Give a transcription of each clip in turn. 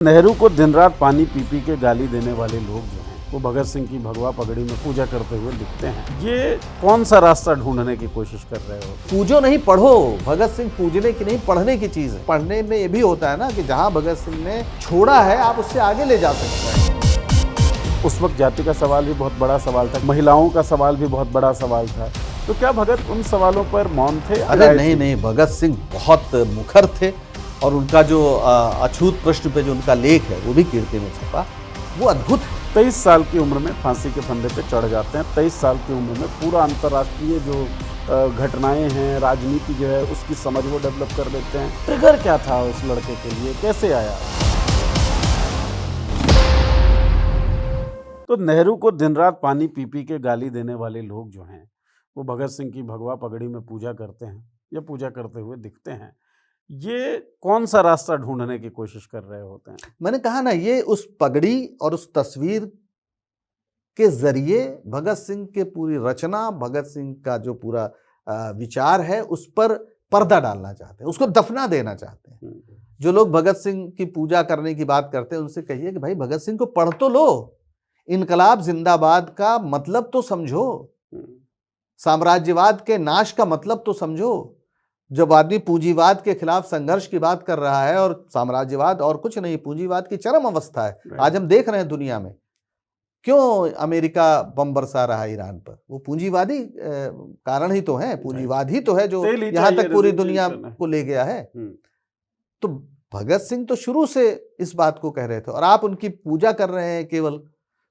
नेहरू को दिन रात पानी पी पी के गाली देने वाले लोग जो हैं वो भगत सिंह की भगवा पगड़ी में पूजा करते हुए दिखते हैं। ये कौन सा रास्ता ढूंढने की कोशिश कर रहे हो? पूजो नहीं पढ़ो। भगत सिंह पूजने की नहीं, पढ़ने की चीज है। पढ़ने में ये भी होता है ना कि जहाँ भगत सिंह ने छोड़ा है आप उससे आगे ले जा सकते हैं। उस वक्त जाति का सवाल भी बहुत बड़ा सवाल था, महिलाओं का सवाल भी बहुत बड़ा सवाल था। तो क्या भगत उन सवालों पर मौन थे? अरे नहीं, भगत सिंह बहुत मुखर थे और उनका जो अछूत प्रश्न पे जो उनका लेख है वो भी कीर्ति में छपा, वो अद्भुत है। 23 साल की उम्र में फांसी के फंदे पे चढ़ जाते हैं। 23 साल की उम्र में पूरा अंतर्राष्ट्रीय जो घटनाएं हैं, राजनीति जो है उसकी समझ वो डेवलप कर लेते हैं। ट्रिगर क्या था उस लड़के के लिए, कैसे आया? तो नेहरू को दिन रात पानी पी पी के गाली देने वाले लोग जो हैं वो भगत सिंह की भगवा पगड़ी में पूजा करते हैं या पूजा करते हुए दिखते हैं। ये कौन सा रास्ता ढूंढने की कोशिश कर रहे होते हैं? मैंने कहा ना, ये उस पगड़ी और उस तस्वीर के जरिए भगत सिंह के पूरी रचना, भगत सिंह का जो पूरा विचार है उस पर पर्दा डालना चाहते हैं, उसको दफना देना चाहते हैं। जो लोग भगत सिंह की पूजा करने की बात करते हैं उनसे कहिए कि भाई भगत सिंह को पढ़ तो लो, इनकलाब जिंदाबाद का मतलब तो समझो, साम्राज्यवाद के नाश का मतलब तो समझो। जब आदमी पूंजीवाद के खिलाफ संघर्ष की बात कर रहा है, और साम्राज्यवाद और कुछ नहीं, पूंजीवाद की चरम अवस्था है। आज हम देख रहे हैं दुनिया में क्यों अमेरिका बम बरसा रहा है ईरान पर, वो पूंजीवादी कारण ही तो है, पूंजीवाद ही तो है जो यहाँ तक पूरी दुनिया को ले गया है। तो भगत सिंह तो शुरू से इस बात को कह रहे थे और आप उनकी पूजा कर रहे हैं केवल।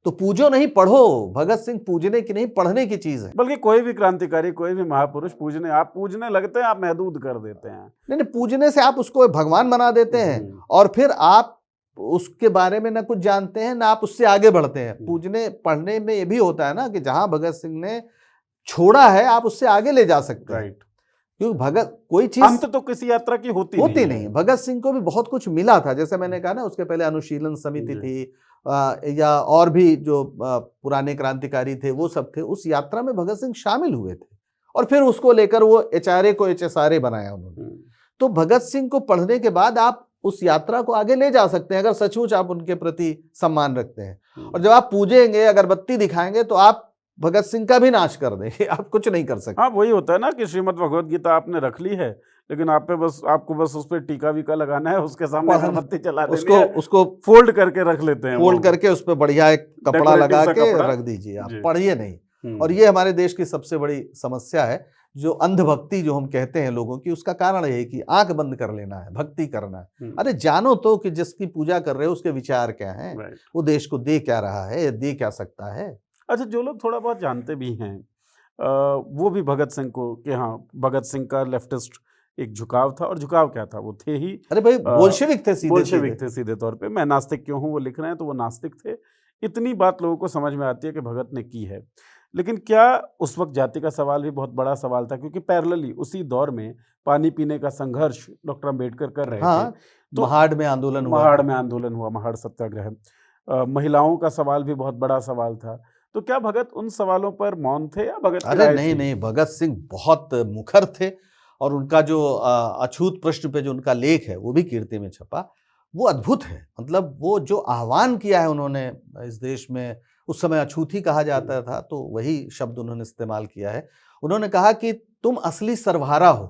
तो पूजो नहीं पढ़ो। भगत सिंह पूजने की नहीं, पढ़ने की चीज है। बल्कि कोई भी क्रांतिकारी, कोई भी महापुरुष आप पूजने लगते हैं, आप महदूद कर देते हैं। नहीं, पूजने से आप उसको भगवान बना देते हैं और फिर आप उसके बारे में ना कुछ जानते हैं ना आप उससे आगे बढ़ते हैं। पूजने पढ़ने में ये भी होता है ना कि जहां भगत सिंह ने छोड़ा है आप उससे आगे ले जा सकते हैं। क्योंकि भगत कोई चीज अंत तो किसी यात्रा की होती नहीं। भगत सिंह को भी बहुत कुछ मिला था, जैसे मैंने कहा ना, उसके पहले अनुशीलन समिति थी या और भी जो पुराने क्रांतिकारी थे वो सब थे। उस यात्रा में भगत सिंह शामिल हुए थे और फिर उसको लेकर वो एचआरए को एचएसआरए बनाया उन्होंने। तो भगत सिंह को पढ़ने के बाद आप उस यात्रा को आगे ले जा सकते हैं अगर सचमुच आप उनके प्रति सम्मान रखते हैं। और जब आप पूजेंगे, अगरबत्ती दिखाएंगे, तो आप भगत सिंह का भी नाश कर देंगे, आप कुछ नहीं कर सकते। हाँ, वही होता है ना कि श्रीमद् भगवद गीता आपने रख ली है, लेकिन आपको बस उस पर टीका वीका लगाना है, उसके सामने अगरबत्ती चला देनी है, उसको फोल्ड करके रख लेते हैं। फोल्ड करके उस पर बढ़िया एक कपड़ा लगा के रख दीजिए, आप पढ़िए नहीं। और ये हमारे देश की सबसे बड़ी समस्या है, जो अंधभक्ति जो हम कहते हैं लोगों की, उसका कारण यही कि आंख बंद कर लेना है, भक्ति करना है। अरे जानो तो कि जिसकी पूजा कर रहे हो उसके विचार क्या हैं, वो देश को दे क्या रहा है, दे क्या सकता है। अच्छा, जो लोग थोड़ा बहुत जानते भी हैं वो भी भगत सिंह को कि हाँ, भगत सिंह का लेफ्टिस्ट एक झुकाव था, और झुकाव क्या था, वो थे ही, अरे भाई बोल्शेविक थे, सीधे तौर पे। मैं नास्तिक क्यों हूँ वो लिख रहे हैं, तो वो नास्तिक थे। इतनी बात लोगों को समझ में आती है कि भगत ने की है। लेकिन क्या उस वक्त जाति का सवाल भी बहुत बड़ा सवाल था? क्योंकि पैरेलली उसी दौर में पानी पीने का संघर्ष डॉक्टर अम्बेडकर कर रहे थे। तो महाड़ में आंदोलन हुआ, महाड़ सत्याग्रह। महिलाओं का सवाल भी बहुत बड़ा सवाल था। तो क्या भगत उन सवालों पर मौन थे या भगत? अरे नहीं, भगत सिंह बहुत मुखर थे और उनका जो अछूत प्रश्न पे जो उनका लेख है वो भी कीर्ति में छपा, वो अद्भुत है। मतलब वो जो आह्वान किया है उन्होंने इस देश में, उस समय अछूत ही कहा जाता था, तो वही शब्द उन्होंने इस्तेमाल किया है। उन्होंने कहा कि तुम असली सर्वहारा हो,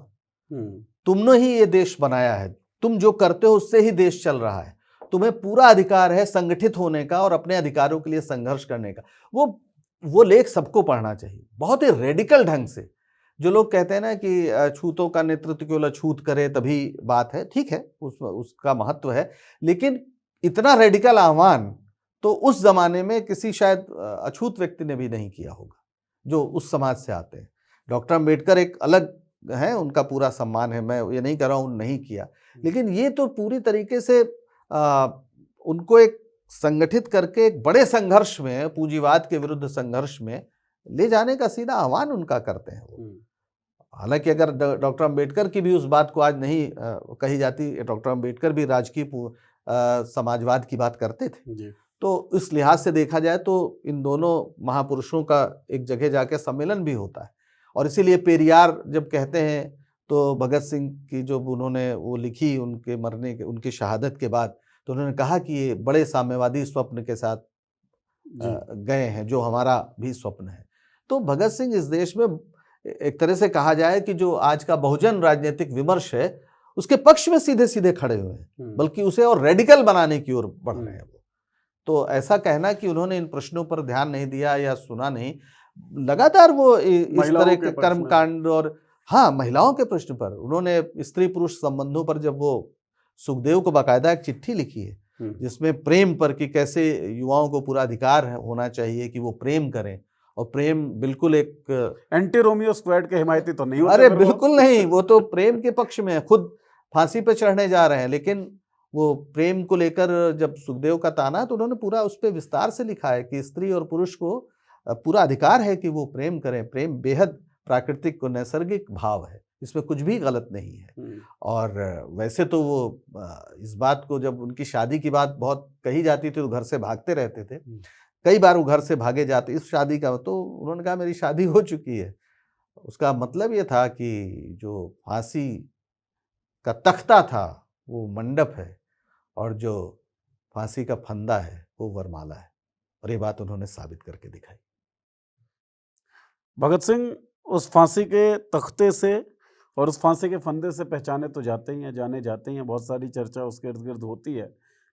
तुमने ही ये देश बनाया है, तुम जो करते हो उससे ही देश चल रहा है, तुम्हें पूरा अधिकार है संगठित होने का और अपने अधिकारों के लिए संघर्ष करने का। वो लेख सबको पढ़ना चाहिए, बहुत ही रेडिकल ढंग से। जो लोग कहते हैं ना कि अछूतों का नेतृत्व केवल अछूत करे तभी बात है, ठीक है, उसका महत्व है, लेकिन इतना रेडिकल आह्वान तो उस जमाने में किसी शायद अछूत व्यक्ति ने भी नहीं किया होगा जो उस समाज से आते हैं। डॉक्टर अम्बेडकर एक अलग है, उनका पूरा सम्मान है, मैं ये नहीं कह रहा हूँ नहीं किया, लेकिन ये तो पूरी तरीके से उनको एक संगठित करके एक बड़े संघर्ष में, पूंजीवाद के विरुद्ध संघर्ष में ले जाने का सीधा आह्वान उनका करते हैं। हालांकि अगर डॉक्टर अम्बेडकर की भी उस बात को आज नहीं कही जाती, डॉक्टर अम्बेडकर भी राजकीय समाजवाद की बात करते थे, तो इस लिहाज से देखा जाए तो इन दोनों महापुरुषों का एक जगह जाके सम्मेलन भी होता है। और इसीलिए पेरियार जब कहते हैं तो भगत सिंह की जो उन्होंने वो लिखी उनके मरने के, उनकी शहादत के बाद, तो उन्होंने कहा कि ये बड़े साम्यवादी स्वप्न के साथ जी। गए हैं, जो हमारा भी स्वप्न है। तो भगत सिंह इस देश में एक तरह से कहा जाए कि जो आज का बहुजन राजनीतिक विमर्श है, उसके पक्ष में सीधे सीधे खड़े हुए हैं, बल्कि उसे और रेडिकल बनाने की ओर बढ़ रहे हैं वो। तो ऐसा कहना कि उन्होंने इन प्रश्नों पर ध्यान नहीं दिया या सुना नहीं, लगातार वो इस महिलाओं तरह के के पक्ष में। कर्मकांड और हाँ, महिलाओं के प्रश्न पर उन्होंने स्त्री पुरुष संबंधों पर जब वो सुखदेव को बाकायदा एक चिट्ठी लिखी है, जिसमें प्रेम पर कि कैसे युवाओं को पूरा अधिकार होना चाहिए कि वो प्रेम करें, और प्रेम बिल्कुल एक एंटी रोमियो स्क्वाड के हिमायती तो नहीं होते अरे फिर वो। बिल्कुल नहीं, वो तो प्रेम के पक्ष में है, खुद फांसी पे चढ़ने जा रहे हैं, लेकिन वो प्रेम को लेकर जब सुखदेव का ताना, तो उन्होंने पूरा उस पर विस्तार से लिखा है कि स्त्री और पुरुष को पूरा अधिकार है कि वो प्रेम करें, प्रेम बेहद प्राकृतिक और नैसर्गिक भाव है, इसमें कुछ भी गलत नहीं है। और वैसे तो वो इस बात को, जब उनकी शादी की बात बहुत कही जाती थी तो घर से भागते रहते थे, कई बार वो घर से भागे जाते। इस शादी का तो उन्होंने कहा मेरी शादी हो चुकी है। उसका मतलब ये था कि जो फांसी का तख्ता था वो मंडप है, और जो फांसी का फंदा है वो वरमाला है, और ये बात उन्होंने साबित करके दिखाई। भगत सिंह उस फांसी के तख्ते से और उस फांसी के फंदे से पहचाने तो जाते ही हैं, जाने जाते ही हैं, बहुत सारी चर्चा उसके इर्द गिर्द होती है,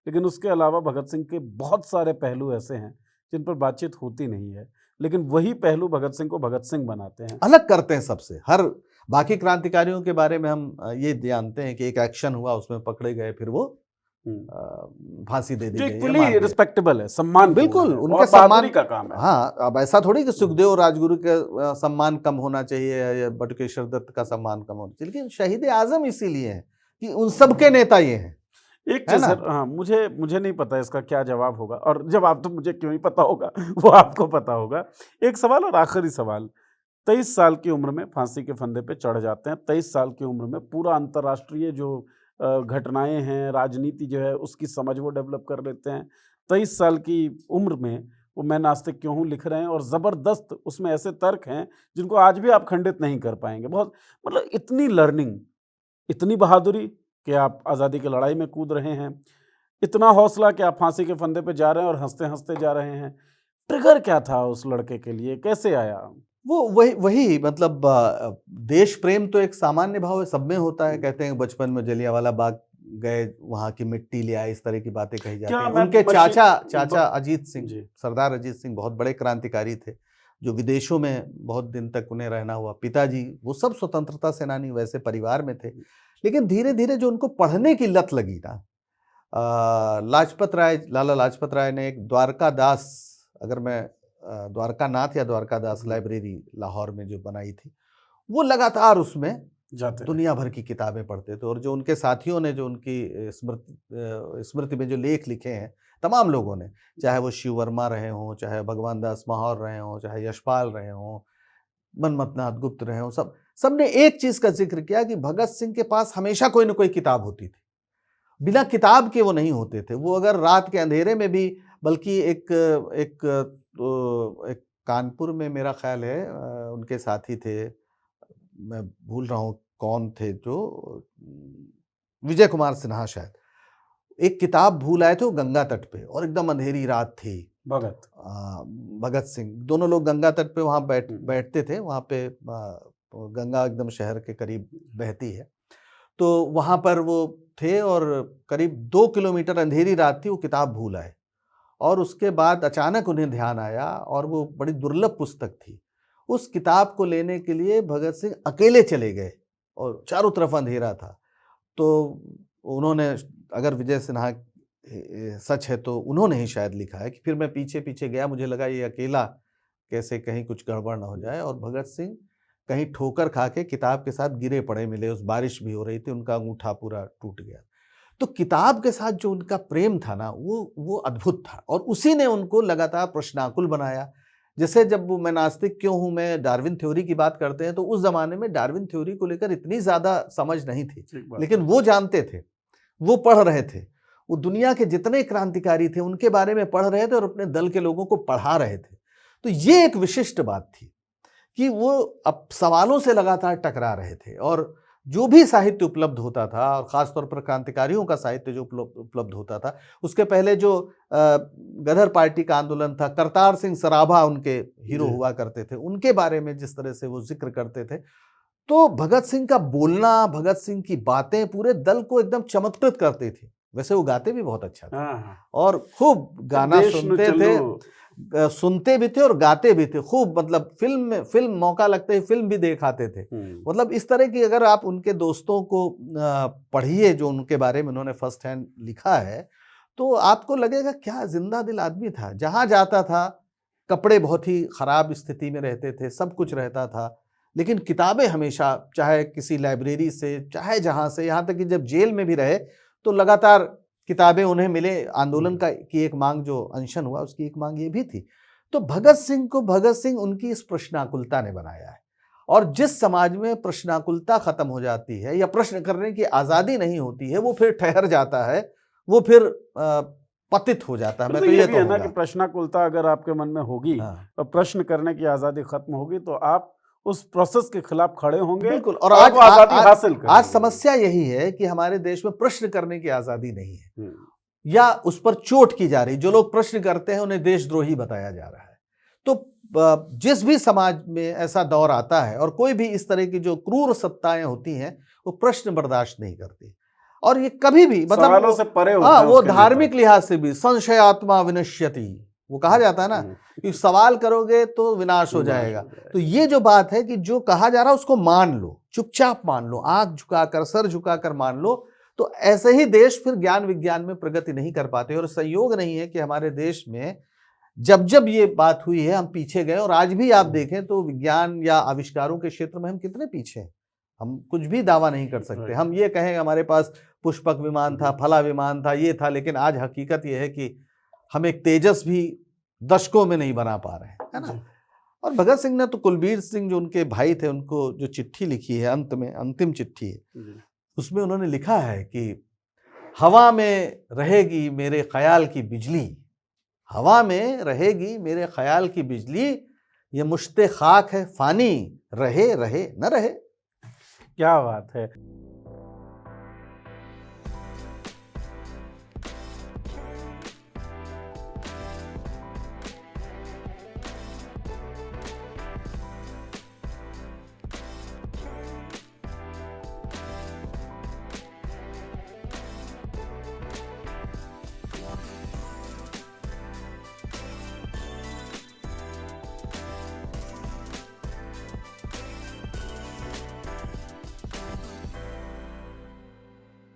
लेकिन उसके अलावा भगत सिंह के बहुत सारे पहलू ऐसे हैं जिन पर बातचीत होती नहीं है, लेकिन वही पहलू भगत सिंह को भगत सिंह बनाते हैं, अलग करते हैं सबसे। हर बाकी क्रांतिकारियों के बारे में हम ये जानते हैं कि एक एक्शन हुआ, उसमें पकड़े गए, फिर वो फांसी दे दी गई, इक्वली रिस्पेक्टेबल है, सम्मान बिल्कुल उनका उनका सम्मान सम्मान का काम है। हाँ, अब ऐसा थोड़ी कि सुखदेव और राजगुरु के सम्मान कम होना चाहिए या बटुकेश्वर दत्त का सम्मान कम होना चाहिए, लेकिन शहीद आजम इसीलिए हैं कि उन सबके नेता ये हैं। एक चीज सर, हाँ, मुझे नहीं पता इसका क्या जवाब होगा, और जवाब तो मुझे क्यों ही पता होगा, वो आपको पता होगा। एक सवाल और आखिरी सवाल, 23 साल की उम्र में फांसी के फंदे पे चढ़ जाते हैं, 23 साल की उम्र में पूरा अंतर्राष्ट्रीय जो घटनाएं हैं, राजनीति जो है उसकी समझ वो डेवलप कर लेते हैं। 23 साल की उम्र में वो मैं नास्तिक क्यों हूँ लिख रहे हैं, और ज़बरदस्त उसमें ऐसे तर्क हैं जिनको आज भी आप खंडित नहीं कर पाएंगे। बहुत मतलब इतनी लर्निंग, इतनी बहादुरी कि आप आज़ादी की लड़ाई में कूद रहे हैं, इतना हौसला कि आप फांसी के फंदे पे जा रहे हैं और हंसते हंसते जा रहे हैं। ट्रिगर क्या था उस लड़के के लिए, कैसे आया? वो वही मतलब देश प्रेम तो एक सामान्य भाव है, सब में होता है। कहते हैं बचपन में जलियांवाला बाग गए, वहाँ की मिट्टी ले आए, इस तरह की बातें कही जाती हैं। उनके चाचा अजीत सिंह, सरदार अजीत सिंह बहुत बड़े क्रांतिकारी थे, जो विदेशों में बहुत दिन तक उन्हें रहना हुआ। पिताजी वो सब स्वतंत्रता सेनानी वैसे परिवार में थे, लेकिन धीरे धीरे जो उनको पढ़ने की लत लगी ना, लाला लाजपत राय ने एक द्वारकादास, अगर मैं द्वारकानाथ या द्वारकादास लाइब्रेरी लाहौर में जो बनाई थी, वो लगातार उसमें दुनिया भर की किताबें पढ़ते थे। और जो उनके साथियों ने जो उनकी स्मृति में जो लेख लिखे हैं, तमाम लोगों ने, चाहे वो शिव वर्मा रहे हों, चाहे भगवान दास माहौर रहे हों, चाहे यशपाल रहे हों, मनमथनाथ गुप्त रहे हों, सब ने एक चीज का जिक्र किया कि भगत सिंह के पास हमेशा कोई ना कोई किताब होती थी। बिना किताब के वो नहीं होते थे। वो अगर रात के अंधेरे में भी, बल्कि एक कानपुर में मेरा ख्याल है उनके साथी थे, मैं भूल रहा हूँ कौन थे, जो विजय कुमार सिन्हा शायद, एक किताब भूल आए थे वो गंगा तट पे, और एकदम अंधेरी रात थी। भगत सिंह, दोनों लोग गंगा तट पे वहाँ बैठते थे। वहाँ पे गंगा एकदम शहर के करीब बहती है, तो वहाँ पर वो थे, और करीब 2 किलोमीटर अंधेरी रात थी, वो किताब भूल आए। और उसके बाद अचानक उन्हें ध्यान आया, और वो बड़ी दुर्लभ पुस्तक थी। उस किताब को लेने के लिए भगत सिंह अकेले चले गए, और चारों तरफ अंधेरा था। तो उन्होंने, अगर विजय सिन्हा सच है तो उन्होंने ही शायद लिखा है कि फिर मैं पीछे पीछे गया, मुझे लगा ये अकेला कैसे, कहीं कुछ गड़बड़ ना हो जाए। और भगत सिंह कहीं ठोकर खा के किताब के साथ गिरे पड़े मिले। उस बारिश भी हो रही थी, उनका अंगूठा पूरा टूट गया। तो किताब के साथ जो उनका प्रेम था ना, वो अद्भुत था, और उसी ने उनको लगातार प्रश्नाकुल बनाया। जैसे जब मैं नास्तिक क्यों हूं में डार्विन थ्योरी की बात करते हैं, तो उस जमाने में डार्विन थ्योरी को लेकर इतनी ज्यादा समझ नहीं थी, लेकिन वो जानते थे, वो पढ़ रहे थे, वो दुनिया के जितने क्रांतिकारी थे उनके बारे में पढ़ रहे थे, और अपने दल के लोगों को पढ़ा रहे थे। तो ये एक विशिष्ट बात थी कि वो अब सवालों से लगातार टकरा रहे थे। और जो भी साहित्य उपलब्ध होता था, और ख़ासतौर पर क्रांतिकारियों का साहित्य जो उपलब्ध होता था, उसके पहले जो गदर पार्टी का आंदोलन था, करतार सिंह सराभा उनके हीरो हुआ करते थे, उनके बारे में जिस तरह से वो जिक्र करते थे, तो भगत सिंह का बोलना, भगत सिंह की बातें पूरे दल को एकदम चमत्कृत करती थी। वैसे वो गाते भी बहुत अच्छा था और खूब गाना सुनते भी थे और गाते भी थे खूब। मतलब फिल्म मौका लगते ही फिल्म भी दिखाते थे। मतलब इस तरह की अगर आप उनके दोस्तों को पढ़िए जो उनके बारे में उन्होंने फर्स्ट हैंड लिखा है, तो आपको लगेगा क्या जिंदा दिल आदमी था। जहां जाता था कपड़े बहुत ही खराब स्थिति में रहते थे, सब कुछ रहता था, लेकिन किताबें हमेशा, चाहे किसी लाइब्रेरी से, चाहे जहां से, यहाँ तक कि जब जेल में भी रहे तो लगातार किताबें उन्हें मिले। आंदोलन की एक मांग जो अनशन हुआ उसकी एक मांग ये भी थी। तो भगत सिंह को भगत सिंह उनकी इस प्रश्नाकुलता ने बनाया है। और जिस समाज में प्रश्नाकुलता खत्म हो जाती है या प्रश्न करने की आज़ादी नहीं होती है, वो फिर ठहर जाता है, वो फिर पतित हो जाता है। मैं तो ये भी है ना कि प्रश्नाकुलता अगर आपके मन में होगी और प्रश्न करने की आज़ादी खत्म होगी तो आप उस प्रोसेस के खिलाफ खड़े होंगे। बिल्कुल। और आज आज़ादी हासिल करेंगे। आज समस्या यही है कि हमारे देश में प्रश्न करने की आज़ादी नहीं है या उस पर चोट की जा रही। जो लोग प्रश्न करते हैं उन्हें देशद्रोही बताया जा रहा है। तो जिस भी समाज में ऐसा दौर आता है और कोई भी इस तरह की जो क्रूर सत्ताएं होती हैं, वो प्रश्न बर्दाश्त नहीं करती और ये कभी भी मतलब से परे होता है। वो धार्मिक लिहाज से भी संशयात्मा विनश्यति, वो कहा जाता है ना कि सवाल करोगे तो विनाश हो जाएगा। तो ये जो बात है कि जो कहा जा रहा है उसको मान लो, चुपचाप मान लो, आंख झुकाकर, सर झुकाकर मान लो। तो ऐसे ही देश फिर ज्ञान विज्ञान में प्रगति नहीं कर पाते। और संयोग नहीं है कि हमारे देश में जब जब ये बात हुई है हम पीछे गए, और आज भी आप देखें तो विज्ञान या आविष्कारों के क्षेत्र में हम कितने पीछे हैं। हम कुछ भी दावा नहीं कर सकते। हम ये कहें हमारे पास पुष्पक विमान था, फला विमान था, ये था, लेकिन आज हकीकत ये है कि हम एक तेजस भी दशकों में नहीं बना पा रहे हैं, है ना। और भगत सिंह ने तो कुलबीर सिंह जो उनके भाई थे उनको जो चिट्ठी लिखी है, अंत में अंतिम चिट्ठी है, उसमें उन्होंने लिखा है कि हवा में रहेगी मेरे ख्याल की बिजली, हवा में रहेगी मेरे ख्याल की बिजली, ये मुश्ते खाक है फानी, रहे रहे न रहे। क्या बात है।